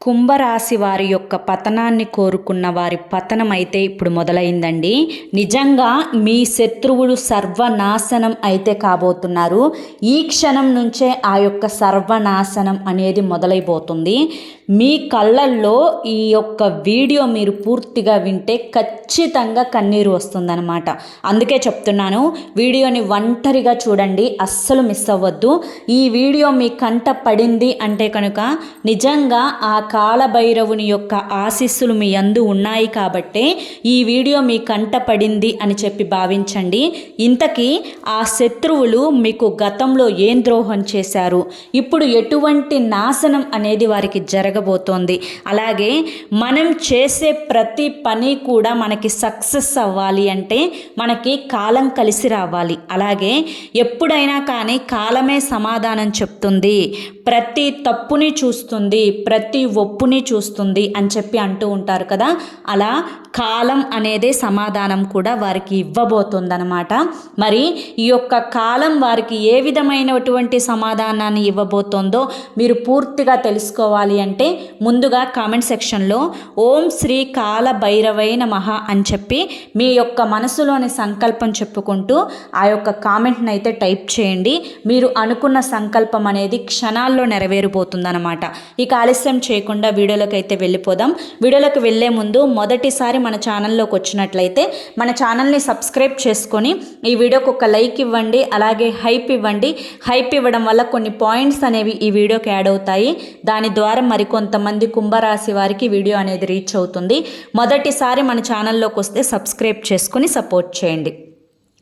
కుంభరాశి వారి యొక్క పతనాన్ని కోరుకున్న వారి పతనం అయితే ఇప్పుడు మొదలైందండి. నిజంగా మీ శత్రువులు సర్వనాశనం అయితే కాబోతున్నారు. ఈ క్షణం నుంచే ఆ యొక్క సర్వనాశనం అనేది మొదలైపోతుంది. మీ కళ్ళల్లో ఈ యొక్క వీడియో మీరు పూర్తిగా వింటే ఖచ్చితంగా కన్నీరు వస్తుందన్నమాట. అందుకే చెప్తున్నాను, వీడియోని ఒంటరిగా చూడండి, అస్సలు మిస్ అవ్వద్దు. ఈ వీడియో మీ కంట పడింది అంటే కనుక నిజంగా ఆ కాలభైరవుని యొక్క ఆశీస్సులు మీ యందు ఉన్నాయి కాబట్టే ఈ వీడియో మీ కంట పడింది అని చెప్పి భావించండి. ఇంతకీ ఆ శత్రువులు మీకు గతంలో ఏం ద్రోహం చేశారు, ఇప్పుడు ఎటువంటి నాశనం అనేది వారికి జరగబోతోంది, అలాగే మనం చేసే ప్రతి పని కూడా మనకి సక్సెస్ అవ్వాలి అంటే మనకి కాలం కలిసి రావాలి. అలాగే ఎప్పుడైనా కానీ కాలమే సమాధానం చెప్తుంది, ప్రతి తప్పుని చూస్తుంది, ప్రతి ఒప్పుని చూస్తుంది అని చెప్పి అంటూ ఉంటారు కదా. అలా కాలం అనేదే సమాధానం కూడా వారికి ఇవ్వబోతుందన్నమాట. మరి ఈ యొక్క కాలం వారికి ఏ విధమైనటువంటి సమాధానాన్ని ఇవ్వబోతోందో మీరు పూర్తిగా తెలుసుకోవాలి అంటే ముందుగా కామెంట్ సెక్షన్లో ఓం శ్రీ కాల భైరవై నమః అని చెప్పి మీ యొక్క మనసులోని సంకల్పం చెప్పుకుంటూ ఆ యొక్క కామెంట్ని అయితే టైప్ చేయండి. మీరు అనుకున్న సంకల్పం అనేది క్షణాల్లో నెరవేరిపోతుందన్నమాట. ఇక ఆలస్యం చేయకుండా వీడియోలోకి అయితే వెళ్ళిపోదాం. వీడియోలోకి వెళ్ళే ముందు మొదటిసారి మన ఛానల్లోకి వచ్చినట్లయితే మన ఛానల్ని సబ్స్క్రైబ్ చేసుకొని ఈ వీడియోకి ఒక లైక్ ఇవ్వండి, అలాగే హైప్ ఇవ్వండి. హైప్ ఇవ్వడం వల్ల కొన్ని పాయింట్స్ అనేవి ఈ వీడియోకి యాడ్ అవుతాయి. దాని ద్వారా మరికొంతమంది కుంభరాశి వారికి వీడియో అనేది రీచ్ అవుతుంది. మొదటిసారి మన ఛానల్లోకి వస్తే సబ్స్క్రైబ్ చేసుకొని సపోర్ట్ చేయండి.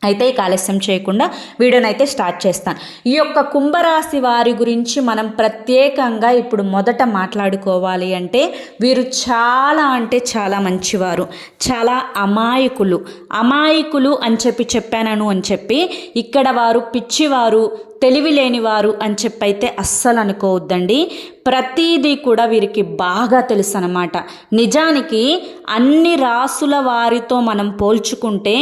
అయితే ఇక ఆలస్యం చేయకుండా వీడియోని అయితే స్టార్ట్ చేస్తాను. ఈ యొక్క కుంభరాశి వారి గురించి మనం ప్రత్యేకంగా ఇప్పుడు మొదట మాట్లాడుకోవాలి అంటే వీరు చాలా అంటే చాలా మంచివారు, చాలా అమాయకులు అని చెప్పాను అని చెప్పి ఇక్కడ వారు పిచ్చివారు, తెలివి లేనివారు అని చెప్పైతే అస్సలు అనుకోవద్దండి. ప్రతీదీ కూడా వీరికి బాగా తెలుసు అన్నమాట. నిజానికి అన్ని రాసుల వారితో మనం పోల్చుకుంటే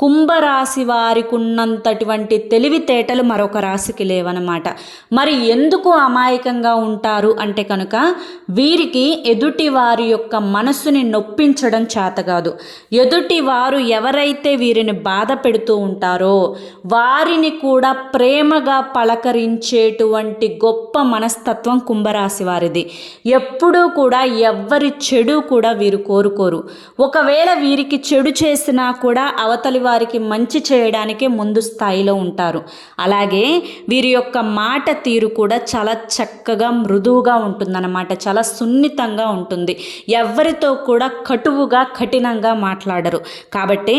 కుంభరాశి వారికి ఉన్నంతటువంటి తెలివితేటలు మరొక రాశికి లేవన్నమాట. మరి ఎందుకు అమాయకంగా ఉంటారు అంటే కనుక వీరికి ఎదుటి వారి యొక్క మనసుని నొప్పించడం చేత కాదు. ఎదుటి వారు ఎవరైతే వీరిని బాధ పెడుతూ ఉంటారో వారిని కూడా ప్రేమగా పలకరించేటువంటి గొప్ప మనస్తత్వం కుంభరాశి వారిది. ఎప్పుడూ కూడా ఎవ్వరి చెడు కూడా వీరు కోరుకోరు. ఒకవేళ వీరికి చెడు చేసినా కూడా అవతలి వారికి మంచి చేయడానికే ముందు స్థాయిలో ఉంటారు. అలాగే వీరి యొక్క మాట తీరు కూడా చాలా చక్కగా మృదువుగా ఉంటుందన్నమాట, చాలా సున్నితంగా ఉంటుంది. ఎవరితో కూడా కటువుగా కఠినంగా మాట్లాడరు. కాబట్టి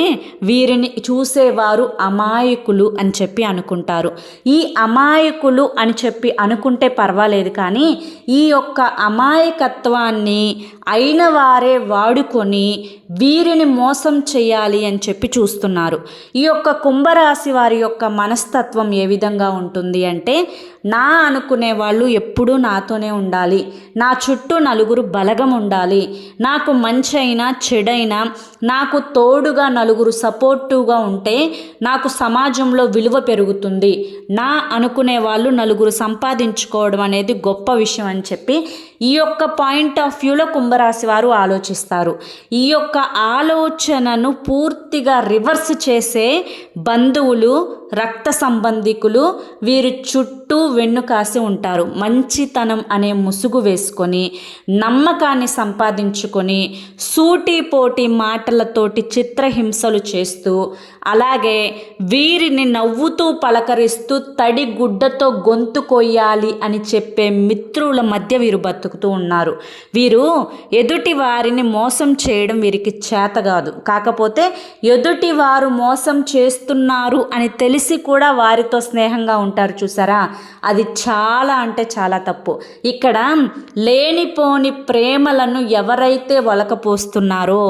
వీరిని చూసేవారు అమాయకులు అని చెప్పి అనుకుంటారు. ఈ అమాయకులు అని చెప్పి అనుకుంటే పర్వాలేదు, కానీ ఈ యొక్క అమాయకత్వాన్ని అయిన వారే వాడుకొని వీరిని మోసం చేయాలి అని చెప్పి చూస్తున్నారు. ఈ యొక్క కుంభరాశి వారి యొక్క మనస్తత్వం ఏ విధంగా ఉంటుంది అంటే నా అనుకునే వాళ్ళు ఎప్పుడూ నాతోనే ఉండాలి, నా చుట్టూ నలుగురు బలగం ఉండాలి, నాకు మంచి అయినా చెడైనా నాకు తోడుగా నలుగురు సపోర్టివ్గా ఉంటే నాకు సమాజంలో విలువ పెరుగుతుంది, నా అనుకునే వాళ్ళు నలుగురు సంపాదించుకోవడం అనేది గొప్ప విషయం అని చెప్పి ఈ యొక్క పాయింట్ ఆఫ్ వ్యూలో కుంభరాశి వారు ఆలోచిస్తారు. ఈ యొక్క ఆలోచనను పూర్తిగా రివర్స్ చేసే బంధువులు, రక్త సంబంధికులు వీరి చుట్టూ వెన్నుకాసి ఉంటారు. మంచితనం అనే ముసుగు వేసుకొని నమ్మకాన్ని సంపాదించుకొని సూటిపోటి మాటలతోటి చిత్రహింసలు చేస్తూ అలాగే వీరిని నవ్వుతూ పలకరిస్తూ తడి గుడ్డతో గొంతు కొయ్యాలి అని చెప్పే మిత్రుల మధ్య వీరు బతుకుతూ ఉన్నారు. వీరు ఎదుటి వారిని మోసం చేయడం వీరికి చేత కాదు. కాకపోతే ఎదుటి వారు మోసం చేస్తున్నారు అని తెలిసి కూడా వారితో స్నేహంగా ఉంటారు చూసారా, అది చాలా అంటే చాలా తప్పు. ఇక్కడ లేనిపోని ప్రేమలను ఎవరైతే ఒలకపోస్తున్నారో,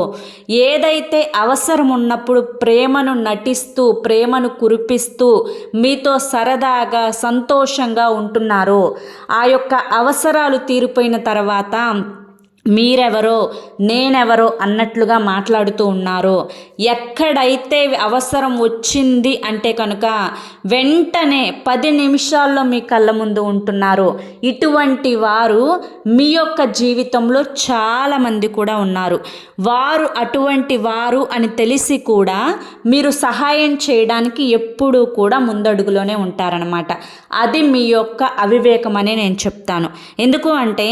ఏదైతే అవసరం ఉన్నప్పుడు ప్రేమను నటిస్తూ ప్రేమను కురిపిస్తూ మీతో సరదాగా సంతోషంగా ఉంటున్నారో, ఆ యొక్క అవసరాలు తీరిపోయిన తర్వాత మీరెవరో నేనెవరో అన్నట్లుగా మాట్లాడుతూ ఉన్నారో, ఎక్కడైతే అవసరం వచ్చింది అంటే కనుక వెంటనే 10 నిమిషాల్లో మీ కళ్ళ ముందు ఉంటున్నారో, ఇటువంటి వారు మీ యొక్క జీవితంలో చాలామంది కూడా ఉన్నారు. వారు అటువంటి వారు అని తెలిసి కూడా మీరు సహాయం చేయడానికి ఎప్పుడూ కూడా ముందడుగులోనే ఉంటారనమాట. అది మీ యొక్క అవివేకం అని నేను చెప్తాను. ఎందుకు అంటే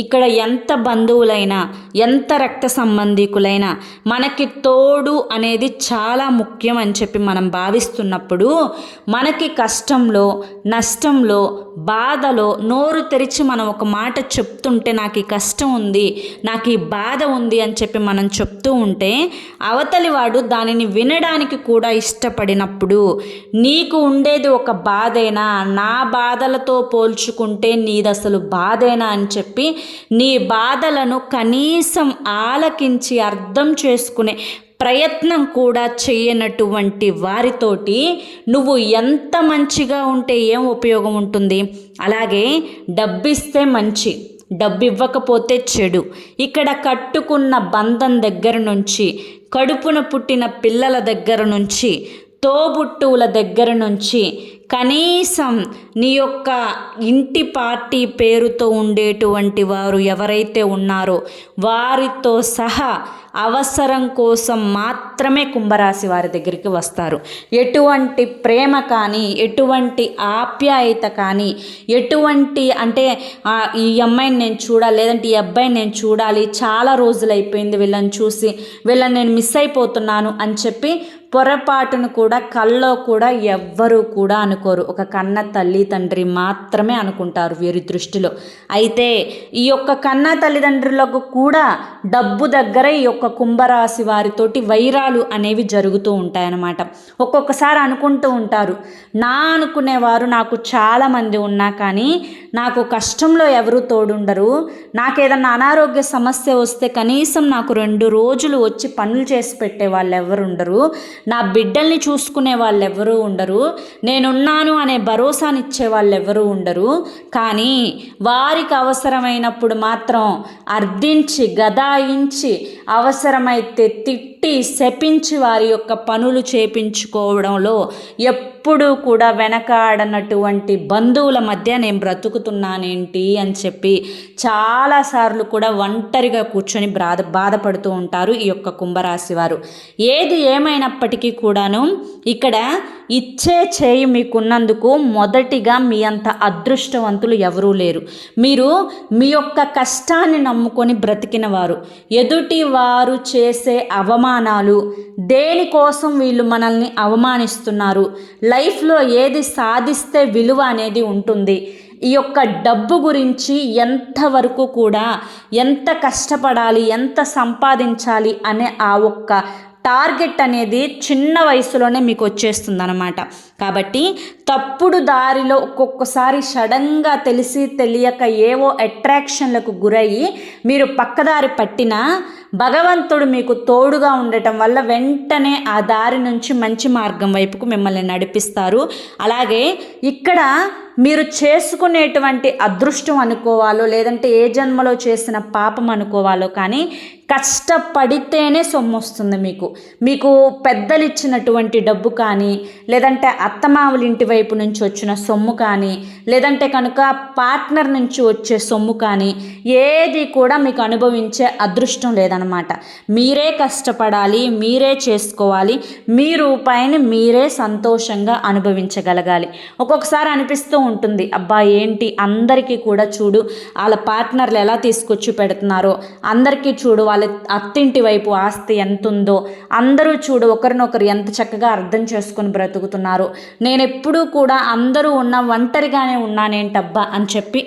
ఇక్కడ ఎంత బంధువులైనా, ఎంత రక్త సంబంధికులైనా మనకి తోడు అనేది చాలా ముఖ్యం అని చెప్పి మనం భావిస్తున్నప్పుడు, మనకి కష్టంలో, నష్టంలో, బాధలో నోరు తెరిచి మనం ఒక మాట చెప్తుంటే, నాకు ఈ కష్టం ఉంది, నాకు ఈ బాధ ఉంది అని చెప్పి మనం చెప్తూ ఉంటే, అవతలి వాడు దానిని వినడానికి కూడా ఇష్టపడినప్పుడు, నీకు ఉండేది ఒక బాధేనా, నా బాధలతో పోల్చుకుంటే నీది అసలు బాధేనా అని చెప్పి నీ బాధలను కనీసం ఆలకించి అర్థం చేసుకునే ప్రయత్నం కూడా చేయనటువంటి వారితోటి నువ్వు ఎంత మంచిగా ఉంటే ఏం ఉపయోగం ఉంటుంది? అలాగే డబ్బిస్తే మంచి, డబ్బు ఇవ్వకపోతే చెడు. ఇక్కడ కట్టుకున్న బంధం దగ్గర నుంచి, కడుపున పుట్టిన పిల్లల దగ్గర నుంచి, తోబుట్టువుల దగ్గర నుంచి, కనీసం నీ యొక్క ఇంటి పార్టీ పేరుతో ఉండేటువంటి వారు ఎవరైతే ఉన్నారో వారితో సహా అవసరం కోసం మాత్రమే కుంభరాశి వారి దగ్గరికి వస్తారు. ఎటువంటి ప్రేమ కానీ, ఎటువంటి ఆప్యాయత కానీ, ఎటువంటి అంటే ఈ అమ్మాయిని నేను చూడాలి, లేదంటే ఈ అబ్బాయిని నేను చూడాలి, చాలా రోజులు అయిపోయింది వీళ్ళని చూసి, వీళ్ళని నేను మిస్ అయిపోతున్నాను అని చెప్పి పొరపాటును కూడా కల్లో కూడా ఎవ్వరూ కూడా అనుకోరు. ఒక కన్న తల్లి తండ్రి మాత్రమే అనుకుంటారు వీరి దృష్టిలో. అయితే ఈ యొక్క కన్న తల్లిదండ్రులకు కూడా డబ్బు దగ్గర ఈ యొక్క కుంభరాశి వారితోటి వైరాలు అనేవి జరుగుతూ ఉంటాయన్నమాట. ఒక్కొక్కసారి అనుకుంటూ ఉంటారు, నా అనుకునేవారు నాకు చాలామంది ఉన్నా కానీ నాకు కష్టంలో ఎవరు తోడుండరు, నాకేదన్నా అనారోగ్య సమస్య వస్తే కనీసం నాకు 2 రోజులు వచ్చి పనులు చేసి పెట్టే వాళ్ళు ఎవరు ఉండరు, నా బిడ్డల్ని చూసుకునే వాళ్ళు ఎవరూ ఉండరు, నేనున్నాను అనే భరోసానిచ్చే వాళ్ళు ఎవరూ ఉండరు. కానీ వారికి అవసరమైనప్పుడు మాత్రం అర్థించి, గదాయించి, అవసరమైతే తిట్టి, శపించి వారి యొక్క పనులు చేపించుకోవడంలో ఎప్పుడూ కూడా వెనకాడనటువంటి బంధువుల మధ్య నేను బ్రతుకుతున్నానేంటి అని చెప్పి చాలాసార్లు కూడా ఒంటరిగా కూర్చొని బాధపడుతూ ఉంటారు ఈ యొక్క కుంభరాశి వారు. ఏది ఏమైనప్పటికీ కూడాను ఇక్కడ ఇచ్చే చేయి మీకున్నందుకు మొదటిగా మీ అంత అదృష్టవంతులు ఎవరూ లేరు. మీరు మీ యొక్క కష్టాన్ని నమ్ముకొని బ్రతికిన వారు. ఎదుటి వారు చేసే అవమానాలు, దేనికోసం వీళ్ళు మనల్ని అవమానిస్తున్నారు, లైఫ్లో ఏది సాధిస్తే విలువ అనేది ఉంటుంది, ఈ యొక్క డబ్బు గురించి ఎంతవరకు కూడా ఎంత కష్టపడాలి, ఎంత సంపాదించాలి అనే ఆ ఒక్క టార్గెట్ అనేది చిన్న వయసులోనే మీకు వచ్చేస్తుంది అన్నమాట. కాబట్టి తప్పుడు దారిలో ఒక్కొక్కసారి సడన్గా తెలిసి తెలియక ఏవో అట్రాక్షన్లకు గురయ్యి మీరు పక్కదారి పట్టినా భగవంతుడు మీకు తోడుగా ఉండటం వల్ల వెంటనే ఆ దారి నుంచి మంచి మార్గం వైపుకు మిమ్మల్ని నడిపిస్తారు. అలాగే ఇక్కడ మీరు చేసుకునేటువంటి అదృష్టం అనుకోవాలో, లేదంటే ఏ జన్మలో చేసిన పాపం అనుకోవాలో, కానీ కష్టపడితేనే సొమ్ము వస్తుంది మీకు పెద్దలు ఇచ్చినటువంటి డబ్బు కానీ, లేదంటే అత్తమావుల ఇంటి వైపు నుంచి వచ్చిన సొమ్ము కానీ, లేదంటే కనుక పార్ట్నర్ నుంచి వచ్చే సొమ్ము కానీ ఏది కూడా మీకు అనుభవించే అదృష్టం లేదనమాట. మీరే కష్టపడాలి, మీరే చేసుకోవాలి, మీ రూపాయిని మీరే సంతోషంగా అనుభవించగలగాలి. ఒక్కొక్కసారి అనిపిస్తూ ఉంటుంది, అబ్బా ఏంటి అందరికీ కూడా చూడు వాళ్ళ పార్ట్నర్లు ఎలా తీసుకొచ్చి పెడుతున్నారో, అందరికీ చూడు వాళ్ళ అత్తింటి వైపు ఆస్తి ఎంత ఉందో, అందరూ చూడు ఒకరినొకరు ఎంత చక్కగా అర్థం చేసుకొని బ్రతుకుతున్నారు, నేను ఎప్పుడూ కూడా అందరూ ఉన్న ఒంటరిగానే ఉన్నానేంటబ్బా అని చెప్పి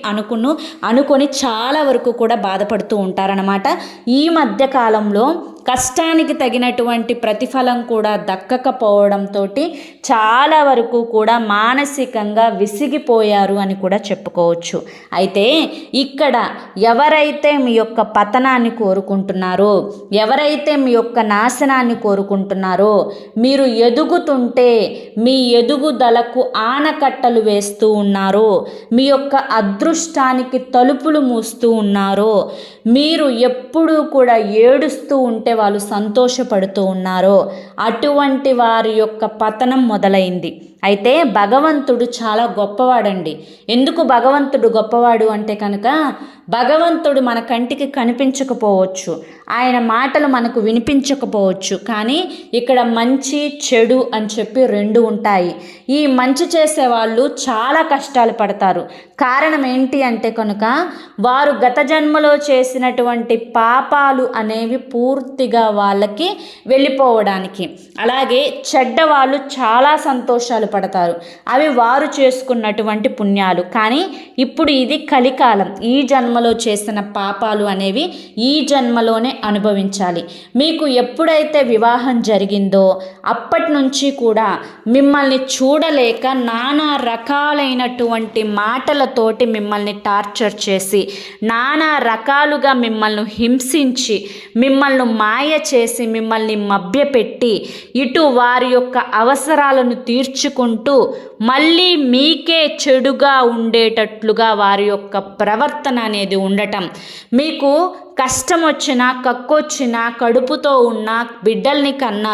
అనుకొని చాలా వరకు కూడా బాధపడుతూ ఉంటారనమాట. ఈ మధ్య కాలంలో కష్టానికి తగినటువంటి ప్రతిఫలం కూడా దక్కకపోవడంతో చాలా వరకు కూడా మానసికంగా విసిగిపోయారు అని కూడా చెప్పుకోవచ్చు. అయితే ఇక్కడ ఎవరైతే మీ యొక్క పతనాన్ని కోరుకుంటున్నారో, ఎవరైతే మీ యొక్క నాశనాన్ని కోరుకుంటున్నారో, మీరు ఎదుగుతుంటే మీ ఎదుగుదలకు ఆనకట్టలు వేస్తూ ఉన్నారో, మీ యొక్క అదృష్టానికి తలుపులు మూస్తూ ఉన్నారో, మీరు ఎప్పుడూ కూడా ఏడుస్తూ ఉంటే వాళ్ళు సంతోషపడుతూ ఉన్నారో, అటువంటి వారి యొక్క పతనం మొదలైంది. అయితే భగవంతుడు చాలా గొప్పవాడండి. ఎందుకు భగవంతుడు గొప్పవాడు అంటే కనుక, భగవంతుడు మన కంటికి కనిపించకపోవచ్చు, ఆయన మాటలు మనకు వినిపించకపోవచ్చు, కానీ ఇక్కడ మంచి చెడు అని చెప్పి రెండు ఉంటాయి. ఈ మంచి చేసే వాళ్ళు చాలా కష్టాలు పడతారు. కారణం ఏంటి అంటే కనుక, వారు గత జన్మలో చేసినటువంటి పాపాలు అనేవి పూర్తిగా వాళ్ళకి వెళ్ళిపోవడానికి. అలాగే చెడ్డవాళ్ళు చాలా సంతోషాలు పడతారు, అవి వారు చేసుకున్నటువంటి పుణ్యాలు. కానీ ఇప్పుడు ఇది కలికాలం, ఈ జన్మలో చేసిన పాపాలు అనేవి ఈ జన్మలోనే అనుభవించాలి. మీకు ఎప్పుడైతే వివాహం జరిగిందో అప్పటి నుంచి కూడా మిమ్మల్ని చూడలేక నానా రకాలైనటువంటి మాటలతోటి మిమ్మల్ని టార్చర్ చేసి, నానా రకాలుగా మిమ్మల్ని హింసించి, మిమ్మల్ని మాయ చేసి, మిమ్మల్ని మభ్యపెట్టి, ఇటు వారి యొక్క అవసరాలను తీర్చుకుంటూ మళ్ళీ మీకే చెడుగా ఉండేటట్లుగా వారి యొక్క ప్రవర్తన అనేది ఉండటం, మీకు కష్టం వచ్చినా, కక్కొచ్చినా, కడుపుతో ఉన్న బిడ్డల్ని కన్నా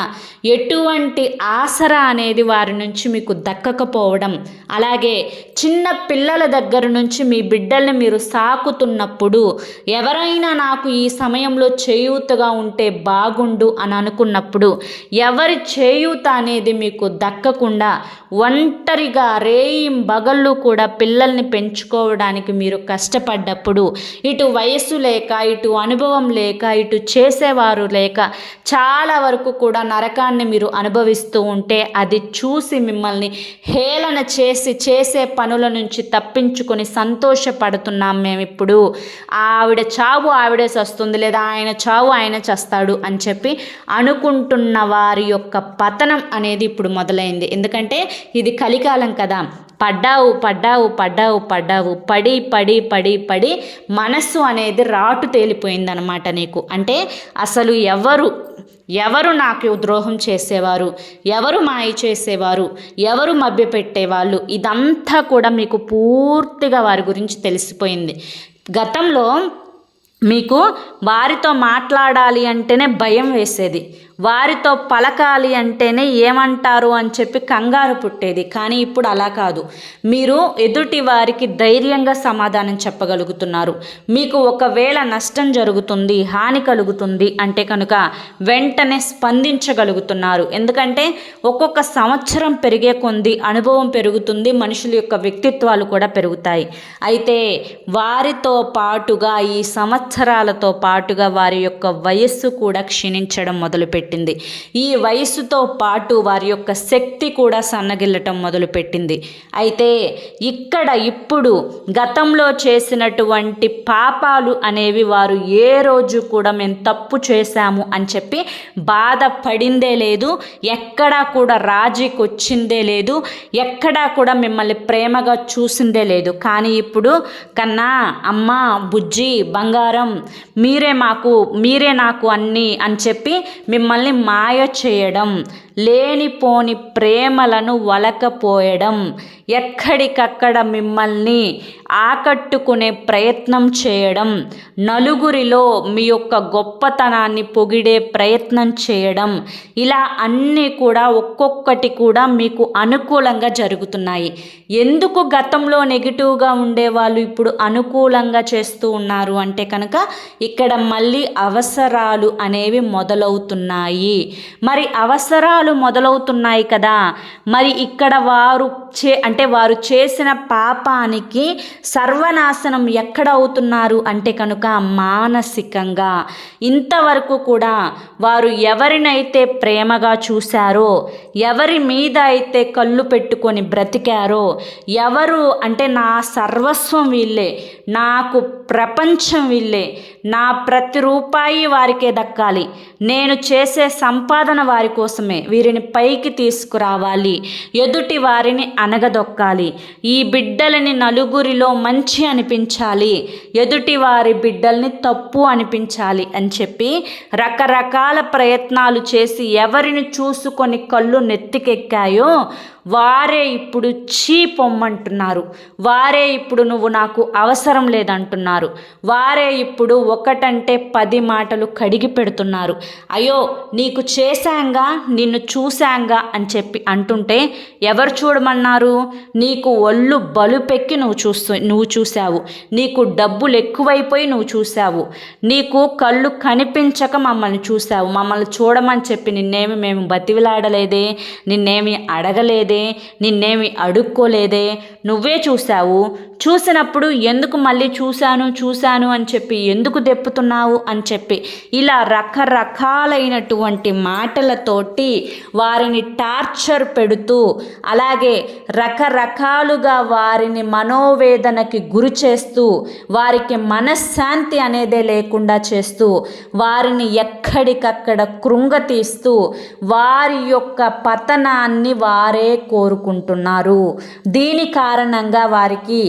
ఎటువంటి ఆసరా అనేది వారి నుంచి మీకు దక్కకపోవడం, అలాగే చిన్న పిల్లల దగ్గర నుంచి మీ బిడ్డల్ని మీరు సాకుతున్నప్పుడు ఎవరైనా నాకు ఈ సమయంలో చేయూతగా ఉంటే బాగుండు అని అనుకున్నప్పుడు ఎవరి చేయూత అనేది మీకు దక్కకుండా ఒంటరిగా రేయింబగళ్ళు కూడా పిల్లల్ని పెంచుకోవడానికి మీరు కష్టపడ్డప్పుడు, ఇటు వయసు లేక, ఇటు అనుభవం లేక, ఇటు చేసేవారు లేక చాలా వరకు కూడా నరకాన్ని మీరు అనుభవిస్తూ ఉంటే, అది చూసి మిమ్మల్ని హేళన చేసి చేసే పనుల నుంచి తప్పించుకొని సంతోషపడుతున్నాం మేము ఇప్పుడు. ఆవిడ చావు ఆవిడే చస్తుంది, లేదా ఆయన చావు ఆయన చస్తాడు అని చెప్పి అనుకుంటున్న వారి యొక్క పతనం అనేది ఇప్పుడు మొదలైంది. ఎందుకంటే ఇది కలికాలం కదా. పడ్డావు పడ్డావు పడ్డావు పడ్డావు పడి పడి పడి పడి మనస్సు అనేది రాటు తేలిపోయిందనమాట నీకు. అంటే అసలు ఎవరు నాకు ద్రోహం చేసేవారు, ఎవరు మాయ చేసేవారు, ఎవరు మభ్యపెట్టేవాళ్ళు, ఇదంతా కూడా మీకు పూర్తిగా వారి గురించి తెలిసిపోయింది. గతంలో మీకు వారితో మాట్లాడాలి అంటేనే భయం వేసేది, వారితో పలకాలి అంటేనే ఏమంటారు అని చెప్పి కంగారు పుట్టేది. కానీ ఇప్పుడు అలా కాదు, మీరు ఎదుటి వారికి ధైర్యంగా సమాధానం చెప్పగలుగుతున్నారు. మీకు ఒకవేళ నష్టం జరుగుతుంది, హాని కలుగుతుంది అంటే కనుక వెంటనే స్పందించగలుగుతున్నారు. ఎందుకంటే ఒక్కొక్క సంవత్సరం పెరిగే కొద్దీ అనుభవం పెరుగుతుంది, మనుషుల యొక్క వ్యక్తిత్వాలు కూడా పెరుగుతాయి. అయితే వారితో పాటుగా ఈ సంవత్సరాలతో పాటుగా వారి యొక్క వయస్సు కూడా క్షీణించడం మొదలుపెట్టింది. ఈ వయస్సుతో పాటు వారి యొక్క శక్తి కూడా సన్నగిల్లటం మొదలుపెట్టింది. అయితే ఇక్కడ ఇప్పుడు గతంలో చేసినటువంటి పాపాలు అనేవి వారు ఏ రోజు కూడా మేము తప్పు చేశాము అని చెప్పి బాధపడిందే లేదు, ఎక్కడా కూడా రాజీకి వచ్చిందే లేదు, ఎక్కడా కూడా మిమ్మల్ని ప్రేమగా చూసిందే లేదు. కానీ ఇప్పుడు కన్నా, అమ్మ, బుజ్జి, బంగారం, మీరే నాకు అన్నీ అని చెప్పి మిమ్మల్ని మాయ చేయడం, లేనిపోని ప్రేమలను వలకపోయడం, ఎక్కడికక్కడ మిమ్మల్ని ఆకట్టుకునే ప్రయత్నం చేయడం, నలుగురిలో మీ యొక్క గొప్పతనాన్ని పొగిడే ప్రయత్నం చేయడం, ఇలా అన్నీ కూడా ఒక్కొక్కటి కూడా మీకు అనుకూలంగా జరుగుతున్నాయి. ఎందుకు గతంలో నెగిటివ్గా ఉండేవాళ్ళు ఇప్పుడు అనుకూలంగా చేస్తూ ఉన్నారు అంటే కనుక ఇక్కడ మళ్ళీ అవసరాలు అనేవి మొదలవుతున్నాయి. మరి అవసరాలు మొదలవుతున్నాయి కదా, మరి ఇక్కడ వారు చేసిన పాపానికి సర్వనాశనం ఎక్కడ అవుతున్నారు అంటే కనుక మానసికంగా. ఇంతవరకు కూడా వారు ఎవరినైతే ప్రేమగా చూశారో, ఎవరి మీద అయితే కళ్ళు పెట్టుకొని బ్రతికారో, ఎవరు అంటే నా సర్వస్వం వీళ్ళే, నాకు ప్రపంచం వీళ్ళే, నా ప్రతి రూపాయి వారికే దక్కాలి, నేను చేసే సంపాదన వారి కోసమే, వీరిని పైకి తీసుకురావాలి, ఎదుటి వారిని అనగదొక్కాలి, ఈ బిడ్డలని నలుగురిలో మంచి అనిపించాలి, ఎదుటి వారి బిడ్డల్ని తప్పు అనిపించాలి అని చెప్పి రకరకాల ప్రయత్నాలు చేసి ఎవరిని చూసుకొని కళ్ళు నెత్తికెక్కాయో వారే ఇప్పుడు చీ పొమ్మంటున్నారు, వారే ఇప్పుడు నువ్వు నాకు అవసరం లేదంటున్నారు, వారే ఇప్పుడు ఒకటంటే 10 మాటలు కడిగి పెడుతున్నారు. అయ్యో నీకు చేశాంగా, నిన్ను చూశాంగా అని చెప్పి అంటుంటే ఎవరు చూడమన్నారు? నీకు ఒళ్ళు బలుపెక్కి నువ్వు చూశావు, నీకు డబ్బులు ఎక్కువైపోయి నువ్వు చూశావు, నీకు కళ్ళు కనిపించక మమ్మల్ని చూశావు. మమ్మల్ని చూడమని చెప్పి నిన్నేమి మేము బతివిలాడలేదే, నిన్నేమి అడగలేదే, నిన్నేమి అడుక్కోలేదే, నువ్వే చూశావు. చూసినప్పుడు ఎందుకు మళ్ళీ చూశాను అని చెప్పి ఎందుకు దెప్పుతున్నావు అని చెప్పి ఇలా రకరకాలైనటువంటి మాటలతోటి వారిని టార్చర్ పెడుతూ, అలాగే రకరకాలుగా వారిని మనోవేదనకి గురి చేస్తూ, వారికి మనశ్శాంతి అనేదే లేకుండా చేస్తూ, వారిని ఎక్కడికక్కడ కృంగతీస్తూ వారి యొక్క పతనాన్ని వారే కోరుకుంటున్నారు. దీని కారణంగా వారికి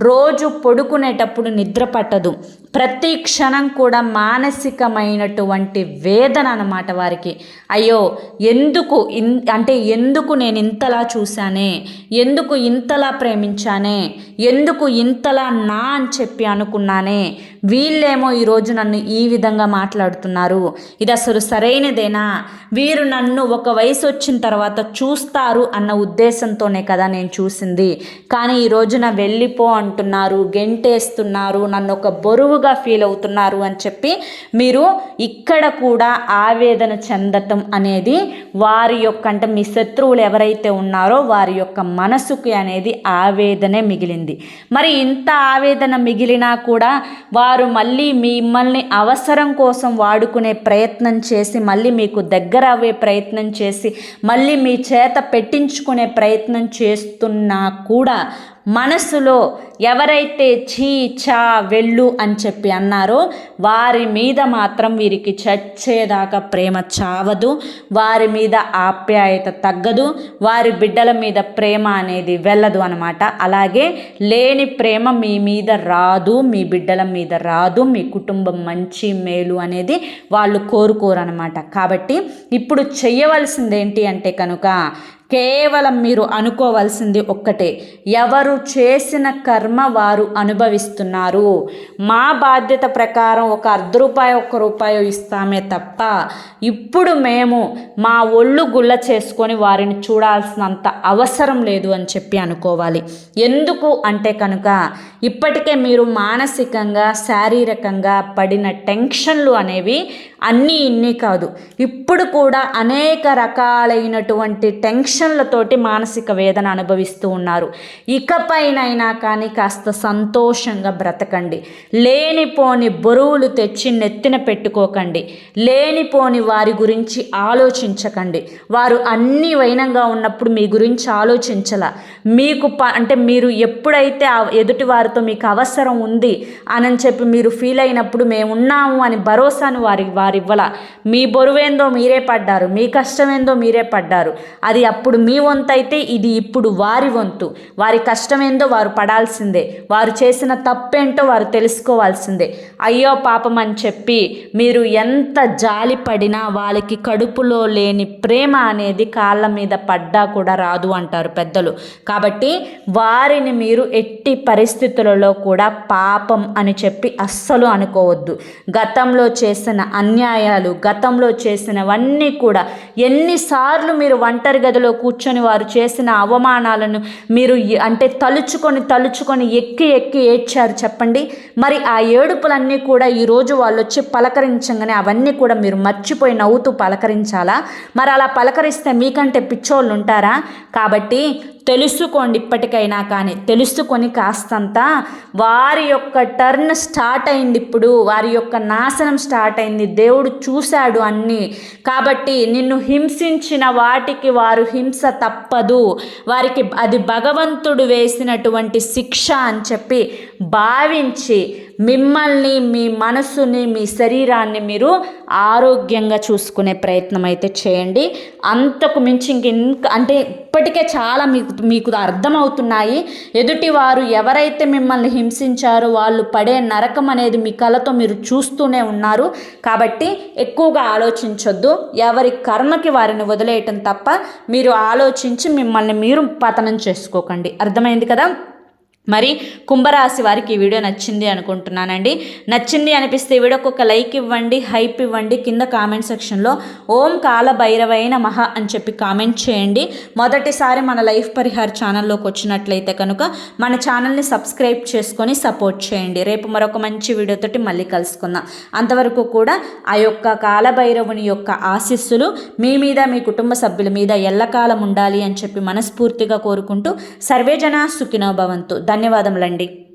రోజు పడుకునేటప్పుడు నిద్ర పట్టదు, ప్రతి క్షణం కూడా మానసికమైనటువంటి వేదన అన్నమాట వారికి. అయ్యో ఎందుకు నేను ఇంతలా చూశానే, ఎందుకు ఇంతలా ప్రేమించానే, ఎందుకు ఇంతలా నా అని చెప్పి అనుకున్నానే, వీళ్ళేమో ఈరోజు నన్ను ఈ విధంగా మాట్లాడుతున్నారు, ఇది అసలు సరైనదేనా, వీరు నన్ను ఒక వయసు వచ్చిన తర్వాత చూస్తారు అన్న ఉద్దేశంతోనే కదా నేను చూసింది, కానీ ఈ రోజున వెళ్ళిపో అంటున్నారు, గెంటేస్తున్నారు, నన్ను ఒక బరువుగా ఫీల్ అవుతున్నారు అని చెప్పి మీరు ఇక్కడ కూడా ఆవేదన చెందటం అనేది వారి యొక్క, అంటే మీ శత్రువులు ఎవరైతే ఉన్నారో వారి యొక్క మనసుకి అనేది ఆవేదనే మిగిలింది. మరి ఇంత ఆవేదన మిగిలినా కూడా వారు మళ్ళీ మిమ్మల్ని అవసరం కోసం వాడుకునే ప్రయత్నం చేసి, మళ్ళీ మీకు దగ్గర అవ్వే ప్రయత్నం చేసి, మళ్ళీ మీ చేత పెట్టించుకునే ప్రయత్నం చేస్తున్నా కూడా మనసులో ఎవరైతే ఛీ ఛా వెళ్ళు అని చెప్పి అన్నారో వారి మీద మాత్రం వీరికి చచ్చేదాకా ప్రేమ చావదు, వారి మీద ఆప్యాయత తగ్గదు, వారి బిడ్డల మీద ప్రేమ అనేది వెళ్ళదు అనమాట. అలాగే లేని ప్రేమ మీ మీద రాదు, మీ బిడ్డల మీద రాదు, మీ కుటుంబం మంచి మేలు అనేది వాళ్ళు కోరుకోరనమాట. కాబట్టి ఇప్పుడు చెయ్యవలసింది ఏంటి అంటే కనుక కేవలం మీరు అనుకోవాల్సింది ఒక్కటే, ఎవరు చేసిన కర్మ వారు అనుభవిస్తున్నారు. మా బాధ్యత ప్రకారం ఒక ₹1 ₹1 ఇస్తామే తప్ప ఇప్పుడు మేము మా ఒళ్ళు గుల్ల చేసుకొని వారిని చూడాల్సినంత అవసరం లేదు అని చెప్పి అనుకోవాలి. ఎందుకు అంటే కనుక ఇప్పటికే మీరు మానసికంగా శారీరకంగా పడిన టెన్షన్లు అనేవి అన్నీ ఇన్ని కాదు, ఇప్పుడు కూడా అనేక రకాలైనటువంటి టెన్షన్లతోటి మానసిక వేదన అనుభవిస్తూ ఉన్నారు. ఇకపైనైనా కానీ కాస్త సంతోషంగా బ్రతకండి, లేనిపోని బరువులు తెచ్చి నెత్తిన పెట్టుకోకండి, లేనిపోని వారి గురించి ఆలోచించకండి. వారు అన్ని వైనంగా ఉన్నప్పుడు మీ గురించి ఆలోచించాల. మీకు అంటే మీరు ఎప్పుడైతే ఎదుటి వారితో మీకు అవసరం ఉంది అని చెప్పి మీరు ఫీల్ అయినప్పుడు మేమున్నాము అని భరోసాను వారివ్వాల. మీ బరువేందో మీరే పడ్డారు, మీ కష్టమేందో మీరే పడ్డారు, అది అప్పుడు మీ వంతు అయితే ఇది ఇప్పుడు వారి వంతు. వారి కష్టమేందో వారు పడాల్సిందే, వారు చేసిన తప్పేంటో వారు తెలుసుకోవాల్సిందే. అయ్యో పాపం అని చెప్పి మీరు ఎంత జాలి పడినా వాళ్ళకి కడుపులో లేని ప్రేమ అనేది కాళ్ళ మీద పడ్డా కూడా రాదు అంటారు పెద్దలు. కాబట్టి వారిని మీరు ఎట్టి పరిస్థితులలో కూడా పాపం అని చెప్పి అస్సలు అనుకోవద్దు. గతంలో చేసిన అన్యాయాలు, గతంలో చేసినవన్నీ కూడా ఎన్నిసార్లు మీరు ఒంటరి గదిలో కూర్చొని వారు చేసిన అవమానాలను మీరు అంటే తలుచుకొని ఎక్కి ఏడ్చారు చెప్పండి. మరి ఆ ఏడుపులన్నీ కూడా ఈరోజు వాళ్ళు వచ్చి పలకరించగానే అవన్నీ కూడా మీరు మర్చిపోయి నవ్వుతూ పలకరించాలా? మరి అలా పలకరిస్తే మీకంటే పిచ్చోళ్ళు ఉంటారా? కాబట్టి తెలుసుకోండి. ఇప్పటికైనా కానీ తెలుసుకొని కాస్తంత వారి యొక్క టర్న్ స్టార్ట్ అయింది, ఇప్పుడు వారి యొక్క నాశనం స్టార్ట్ అయింది. దేవుడు చూశాడు అన్నీ. కాబట్టి నిన్ను హింసించిన వాటికి వారు హింస తప్పదు, వారికి అది భగవంతుడు వేసినటువంటి శిక్ష అని చెప్పి భావించి మిమ్మల్ని, మీ మనసుని, మీ శరీరాన్ని మీరు ఆరోగ్యంగా చూసుకునే ప్రయత్నం అయితే చేయండి. అంతకు మించి అంటే ఇప్పటికే చాలా మీకు అర్థమవుతున్నాయి. ఎదుటివారు ఎవరైతే మిమ్మల్ని హింసించారో వాళ్ళు పడే నరకం అనేది మీ కళ్ళతో మీరు చూస్తూనే ఉన్నారు. కాబట్టి ఎక్కువగా ఆలోచించొద్దు. ఎవరి కర్మకి వారిని వదిలేయటం తప్ప మీరు ఆలోచించి మిమ్మల్ని మీరు పతనం చేసుకోకండి. అర్థమైంది కదా? మరి కుంభరాశి వారికి ఈ వీడియో నచ్చింది అనుకుంటున్నానండి. నచ్చింది అనిపిస్తే ఈ వీడియోకి ఒక లైక్ ఇవ్వండి, హైప్ ఇవ్వండి. కింద కామెంట్ సెక్షన్లో ఓం కాలభైరవై నమః అని చెప్పి కామెంట్ చేయండి. మొదటిసారి మన లైఫ్ పరిహార్ ఛానల్లోకి వచ్చినట్లయితే కనుక మన ఛానల్ని సబ్స్క్రైబ్ చేసుకొని సపోర్ట్ చేయండి. రేపు మరొక మంచి వీడియోతోటి మళ్ళీ కలుసుకుందాం. అంతవరకు కూడా ఆ యొక్క కాలభైరవుని యొక్క ఆశీస్సులు మీ మీద, మీ కుటుంబ సభ్యుల మీద ఎల్లకాలం ఉండాలి అని చెప్పి మనస్ఫూర్తిగా కోరుకుంటూ సర్వేజన సుఖినో భవంతు. ధన్యవాదములండి.